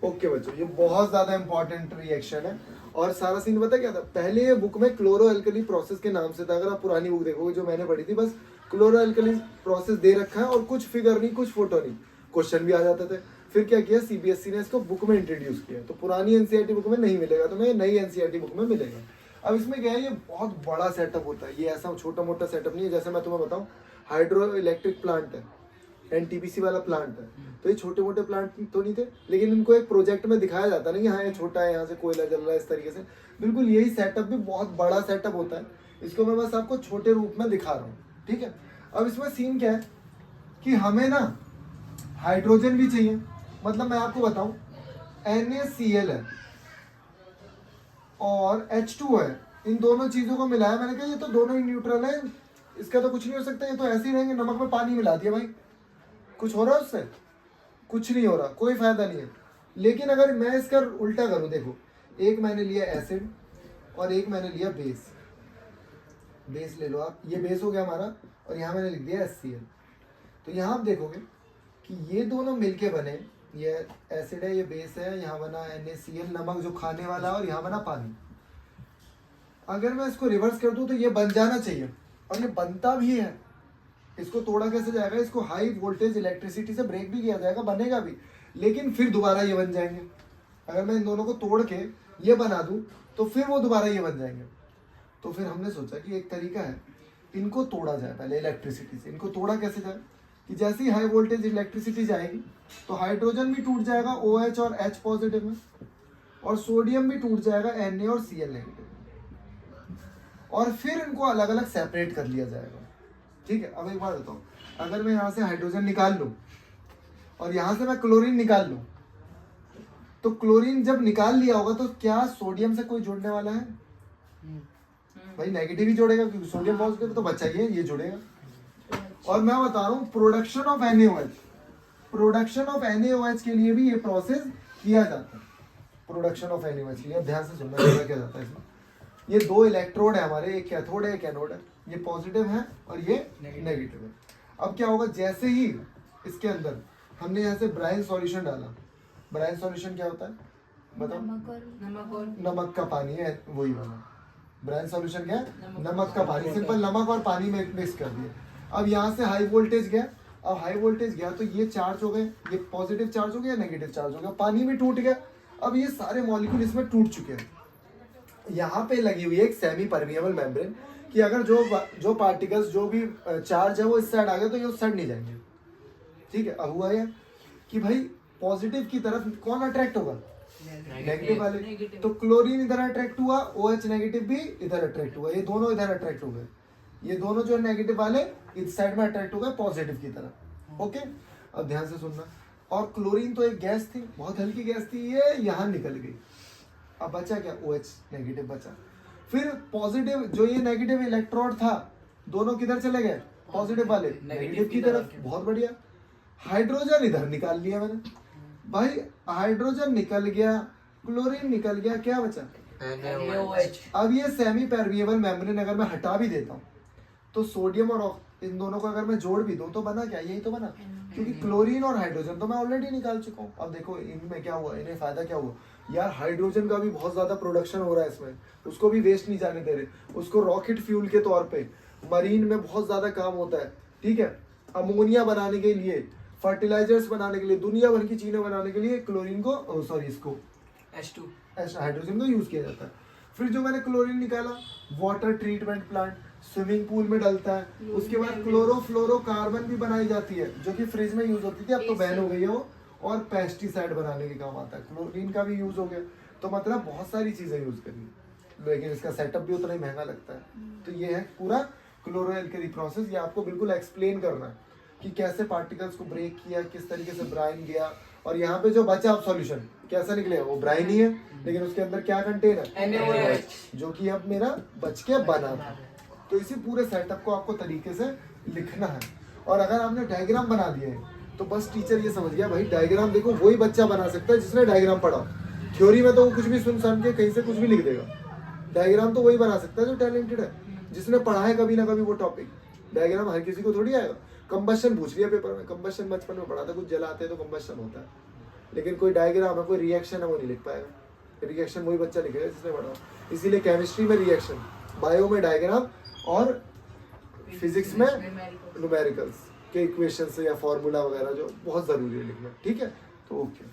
Okay बच्चों, ये बहुत ज्यादा इंपॉर्टेंट रिएक्शन है। और सारा सीन पता क्या था, पहले ये बुक में क्लोरो अल्कली प्रोसेस के नाम से था। अगर आप पुरानी बुक देखोगे जो मैंने पढ़ी थी, बस क्लोरो अल्कली प्रोसेस दे रखा है और कुछ फिगर नहीं, कुछ फोटो नहीं, क्वेश्चन भी आ जाते थे। फिर क्या किया सीबीएसई ने, इसको बुक में इंट्रोड्यूस किया। तो पुरानी एनसीईआरटी बुक में नहीं मिलेगा, तो मैं नई एनसीईआरटी बुक में मिलेगा। अब इसमें क्या है, ये बहुत बड़ा सेटअप होता है, ये ऐसा छोटा मोटा सेटअप नहीं है। जैसे मैं तुम्हें बताऊं, हाइड्रो इलेक्ट्रिक प्लांट है, एनटीपीसी वाला प्लांट है, तो ये छोटे मोटे प्लांट तो नहीं थे, लेकिन इनको एक प्रोजेक्ट में दिखाया जाता है ना कि हाँ ये छोटा है, यहाँ से कोयला जल रहा है, इस तरीके से। बिल्कुल यही सेटअप भी बहुत बड़ा सेटअप होता है, इसको मैं बस आपको छोटे रूप में दिखा रहा हूँ, ठीक है। अब इसमें सीन क्या है कि हमें ना हाइड्रोजन भी चाहिए। मतलब मैं आपको बताऊं, NaCl है और H2 है, इन दोनों चीजों को मिलाया। मैंने कहा ये तो दोनों ही न्यूट्रल है, इसका तो कुछ नहीं हो सकता, ये तो ऐसे ही रहेंगे। नमक में पानी मिला दिया भाई, कुछ हो रहा है उससे? कुछ नहीं हो रहा, कोई फायदा नहीं है। लेकिन अगर मैं इसका उल्टा करूं, देखो, एक मैंने लिया एसिड और एक मैंने लिया बेस। बेस ले लो आप, ये बेस हो गया हमारा, और यहाँ मैंने लिख दिया HCl। तो यहाँ आप देखोगे कि ये दोनों मिलके बने, ये एसिड है, ये बेस है, यहाँ बना NaCl नमक जो खाने वाला, और यहाँ बना पानी। अगर मैं इसको रिवर्स कर दूं तो ये बन जाना चाहिए, और ये बनता भी है। इसको तोड़ा कैसे जाएगा, इसको हाई वोल्टेज इलेक्ट्रिसिटी से ब्रेक भी किया जाएगा, बनेगा भी, लेकिन फिर दोबारा ये बन जाएंगे। अगर मैं इन दोनों को तोड़ के ये बना दूं तो फिर वो दोबारा ये बन जाएंगे। तो फिर हमने सोचा कि एक तरीका है, इनको तोड़ा जाए पहले इलेक्ट्रिसिटी से। इनको तोड़ा कैसे जाए कि जैसे ही हाई वोल्टेज इलेक्ट्रिसिटी जाएगी तो हाइड्रोजन भी टूट जाएगा OH और H पॉजिटिव में, और सोडियम भी टूट जाएगा Na और Cl नेगेटिव, और फिर इनको अलग अलग सेपरेट कर लिया जाएगा, ठीक है। अब एक बात बताओ, अगर मैं यहाँ से हाइड्रोजन निकाल लूँ और यहाँ से मैं क्लोरीन निकाल लूँ, तो क्लोरीन जब निकाल लिया होगा तो क्या सोडियम से कोई जुड़ने वाला है? भाई नेगेटिव ही जोड़ेगा, क्योंकि सोडियम पॉजिटिव तो बचा ही है, ये जुड़ेगा। और मैं बता रहा हूँ production of NaOH, production of NaOH के लिए भी ये प्रोसेस किया जाता है। प्रोडक्शन ऑफ NaOH के लिए ध्यान से सुनना, क्या जाता है इसमें। ये दो इलेक्ट्रोड है हमारे, एक कैथोड है एक एनोड है, ये पॉजिटिव है और ये नेगेटिव है। अब क्या होगा, जैसे ही इसके अंदर हमने यहाँ से ब्राइन सॉल्यूशन डाला, ब्राइन सॉल्यूशन क्या होता है बताओ? नमक का पानी है, वही वाला ब्राइन सॉल्यूशन क्या है? नमक का पानी, सिंपल नमक और पानी में मिक्स कर दिए। अब यहाँ से हाई वोल्टेज गया, अब हाई वोल्टेज गया तो ये चार्ज हो गए, ये पॉजिटिव चार्ज हो गया, नेगेटिव चार्ज हो गया, पानी भी टूट गया। अब ये सारे मॉलिक्यूल इसमें टूट चुके हैं। यहाँ पे लगी हुई है एक सेमी परमिएबल मेम्ब्रेन, कि अगर जो पार्टिकल्स जो भी चार्ज है वो इस साइड आ गया तो ये उस साइड नहीं जाएंगे, ठीक है। अब हुआ है कि भाई पॉजिटिव की तरफ कौन अट्रैक्ट होगा? नेगेटिव वाले। तो क्लोरीन इधर अट्रैक्ट हुआ, OH नेगेटिव भी इधर अट्रैक्ट हुआ, ये दोनों इधर अट्रैक्ट हो गए, ये दोनों जो नेगेटिव वाले इस साइड में अट्रैक्ट हो गए पॉजिटिव की तरफ, ओके। अब ध्यान से सुनना, और क्लोरीन तो एक गैस थी, बहुत हल्की गैस थी, ये यहाँ निकल गई। अब बचा क्या? OH नेगेटिव बचा। फिर पॉजिटिव जो ये नेगेटिव इलेक्ट्रोड था, दोनों किधर चले गए? पॉजिटिव वाले नेगेटिव की तरफ, बहुत बढ़िया। हाइड्रोजन इधर निकाल लिया मैंने, भाई हाइड्रोजन निकल गया, क्लोरीन निकल गया, क्या बचा? NaOH। अब ये सेमी परमिएबल मेम्ब्रेन अगर मैं हटा भी देता हूँ तो सोडियम और इन दोनों को अगर मैं जोड़ भी दूं तो बना क्या? यही तो बना, क्योंकि क्लोरीन और हाइड्रोजन तो मैं ऑलरेडी निकाल चुका हूँ। अब देखो इनमें क्या हुआ, इन्हें फायदा क्या हुआ यार, हाइड्रोजन का भी बहुत ज्यादा प्रोडक्शन हो रहा है इसमें, उसको भी वेस्ट नहीं जाने दे रहे, उसको रॉकेट फ्यूल के तौर पे मरीन में बहुत ज्यादा काम होता है, ठीक है। अमोनिया बनाने के लिए, फर्टिलाइजर्स बनाने के लिए, दुनिया भर की चीजें बनाने के लिए क्लोरीन को सॉरी इसको H2 हाइड्रोजन को यूज किया जाता है। फिर जो मैंने क्लोरीन निकाला, water treatment plant, swimming pool में डलता है। उसके बाद क्लोरोफ्लोरोकार्बन भी बनाई जाती है, जो कि फ्रिज में यूज होती थी, अब तो बैन हो गई है वो, और पेस्टिसाइड बनाने के काम आता है। क्लोरीन का भी यूज हो गया, तो मतलब बहुत सारी चीजें यूज करी, लेकिन इसका सेटअप भी उतना ही महंगा लगता है। तो ये है पूरा क्लोरो एल्कली प्रोसेस, ये आपको बिल्कुल एक्सप्लेन करना है कि कैसे पार्टिकल्स को ब्रेक किया, किस तरीके से ब्राइन गया, और यहाँ पे जो बचा अब सॉल्यूशन कैसा निकलेगा? वो ब्राइन ही है, लेकिन उसके अंदर क्या कंटेन है? NaOH, जो कि अब मेरा बच के बना था। तो इसी पूरे सेटअप को आपको तरीके से लिखना है, और अगर आपने डायग्राम बना दिए हैं तो बस टीचर ये समझ गया भाई डायग्राम देखो वही बच्चा बना सकता है जिसने डायग्राम पढ़ा। थ्योरी में तो वो कुछ भी सुन सुन के कहीं से कुछ भी लिख देगा, डायग्राम तो वही बना सकता है जो टैलेंटेड है, जिसने पढ़ा है कभी ना कभी वो टॉपिक। डायग्राम हर किसी को थोड़ी आएगा। कंबशन पूछ लिया पेपर में, कंबशन बचपन में पढ़ा था, कुछ जलाते हैं तो कंबशन होता है, लेकिन कोई डायग्राम है, कोई रिएक्शन है, वो नहीं लिख पाएगा। रिएक्शन वही बच्चा लिखेगा जिसने पढ़ा। इसीलिए केमिस्ट्री में रिएक्शन, बायो में डायग्राम और फिजिक्स में न्यूमेरिकल्स के इक्वेशन या फॉर्मूला वगैरह जो बहुत ज़रूरी है लिखना। ठीक है, तो ओके।